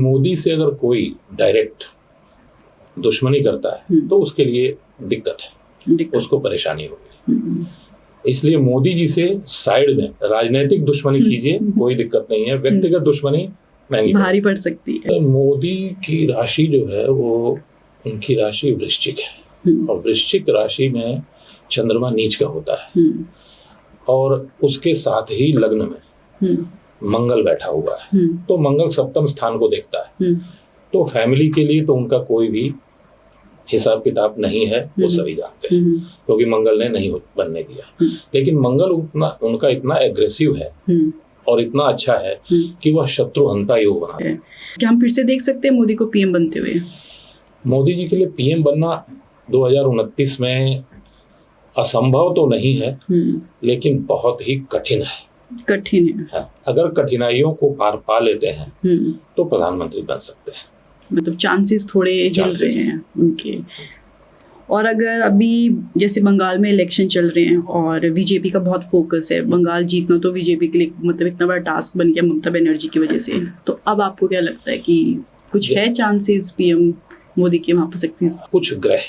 मोदी से अगर कोई डायरेक्ट दुश्मनी करता है तो उसके लिए दिक्कत है, उसको परेशानी होगी। इसलिए मोदी जी से साइड में राजनीतिक दुश्मनी कीजिए, कोई दिक्कत नहीं है। व्यक्तिगत दुश्मनी महंगी भारी पड़ सकती है। मोदी की राशि जो है वो, उनकी राशि वृश्चिक है और वृश्चिक राशि में चंद्रमा नीच का होता है और उसके साथ ही लग्न में मंगल बैठा हुआ है। तो मंगल सप्तम स्थान को देखता है। तो फैमिली के लिए तो उनका कोई भी हिसाब किताब नहीं है, वो सभी जानते हैं, क्योंकि मंगल ने नहीं बनने दिया। लेकिन मंगल उनका इतना एग्रेसिव है और इतना अच्छा है कि वह शत्रुहंता योग बना है। क्या हम फिर से देख सकते हैं मोदी को पीएम बनते हुए? मोदी जी के लिए पीएम बनना 2029 में असंभव तो नहीं है, लेकिन बहुत ही कठिन है। अगर कठिनाइयों को पार पा लेते हैं तो प्रधानमंत्री बन सकते हैं। मतलब चांसेस थोड़े हिल रहे हैं उनके। और अगर अभी जैसे बंगाल में इलेक्शन चल रहे हैं और बीजेपी का बहुत फोकस है, बंगाल जीतना तो बीजेपी के लिए मतलब इतना बड़ा टास्क बन गया ममता बनर्जी की वजह से, तो अब आपको क्या लगता है कि कुछ है चांसेस पीएम मोदी के वहाँ पर सक्सेस? कुछ ग्रह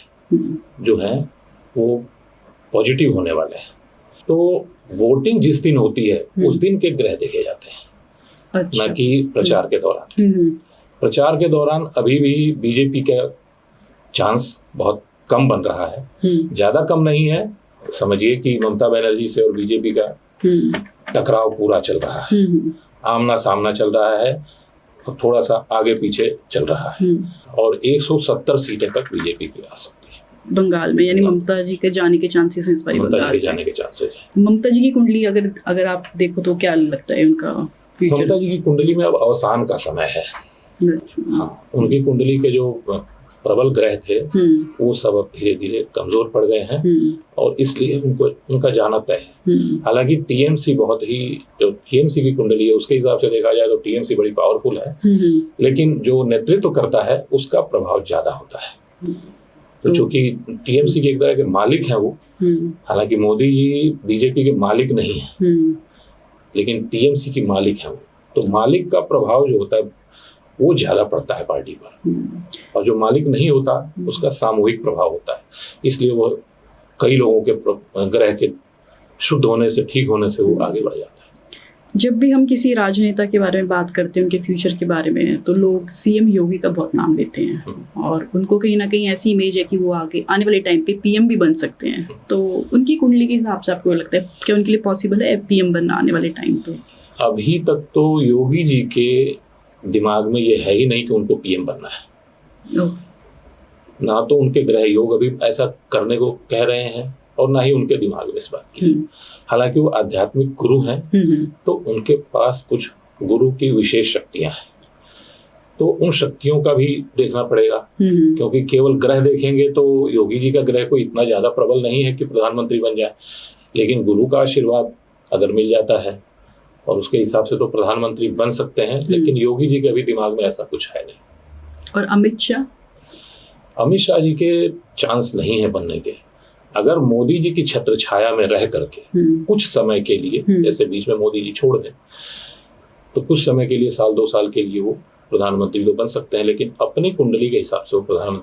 जो है वो पॉजिटिव होने वाले हैं, तो वोटिंग जिस दिन होती है उस दिन के ग्रह देखे जाते हैं। अच्छा। न कि प्रचार के दौरान। प्रचार के दौरान अभी भी बीजेपी का चांस बहुत कम बन रहा है, ज्यादा कम नहीं है। समझिए कि ममता बनर्जी से और बीजेपी का टकराव पूरा चल रहा है, आमना सामना चल रहा है और थोड़ा सा आगे पीछे चल रहा है और 170 सीटें तक बीजेपी की आ सकती है बंगाल में। यानी ममता जी के जाने के चांसेस हैं इस बार बंगाल से? जाने के चांसेस हैं। ममता जी की कुंडली अगर आप देखो तो क्या लगता है उनका फ्यूचर? ममता जी की कुंडली में अब अवसान का समय है। हाँ, उनकी कुंडली के जो प्रबल ग्रह थे वो सब अब धीरे धीरे कमजोर पड़ गए हैं और इसलिए उनका जाना तय है। हालांकि टीएमसी बहुत ही, जो टीएमसी की कुंडली है उसके हिसाब से देखा जाए तो टीएमसी बड़ी पावरफुल है, लेकिन जो नेतृत्व करता है उसका प्रभाव ज्यादा होता है। तो चूंकि टीएमसी के एक तरह के मालिक हैं वो, हालांकि मोदी जी बीजेपी के मालिक नहीं है, लेकिन टीएमसी की मालिक है वो, तो मालिक का प्रभाव जो होता है वो ज्यादा पड़ता है पार्टी पर और जो मालिक नहीं होता उसका सामूहिक प्रभाव होता है। इसलिए वो कई लोगों के ग्रह के शुद्ध होने से, ठीक होने से वो आगे बढ़ जाता है। जब भी हम किसी राजनेता के बारे में बात करते हैं, उनके फ्यूचर के बारे में, तो लोग सीएम योगी का बहुत नाम लेते हैं और उनको कहीं ना कहीं ऐसी इमेज है कि वो आगे आने वाले टाइम पे पीएम भी बन सकते हैं। तो उनकी कुंडली के हिसाब से आपको लगता है क्या उनके लिए पॉसिबल है पीएम बनना आने वाले टाइम पे? अभी तक तो योगी जी के दिमाग में ये है ही नहीं कि उनको पीएम बनना है। ना तो उनके ग्रह योग अभी ऐसा करने को कह रहे हैं और ना ही उनके दिमाग में इस बात की। हालांकि वो आध्यात्मिक गुरु हैं तो उनके पास कुछ गुरु की विशेष शक्तियां हैं, तो उन शक्तियों का भी देखना पड़ेगा, क्योंकि केवल ग्रह देखेंगे तो योगी जी का ग्रह कोई इतना ज्यादा प्रबल नहीं है कि प्रधानमंत्री बन जाए, लेकिन गुरु का आशीर्वाद अगर मिल जाता है और उसके हिसाब से तो प्रधानमंत्री बन सकते हैं। लेकिन योगी जी के अभी दिमाग में ऐसा कुछ है नहीं। और अमित शाह जी के चांस नहीं है बनने के। अगर मोदी जी की छत्र छाया में रह करके कुछ समय के लिए, जैसे बीच में मोदी जी छोड़ दें, तो कुछ समय के लिए, साल 2 साल के लिए वो प्रधानमंत्री तो बन सकते हैं, लेकिन अपनी कुंडली के हिसाब से वो प्रधानमंत्री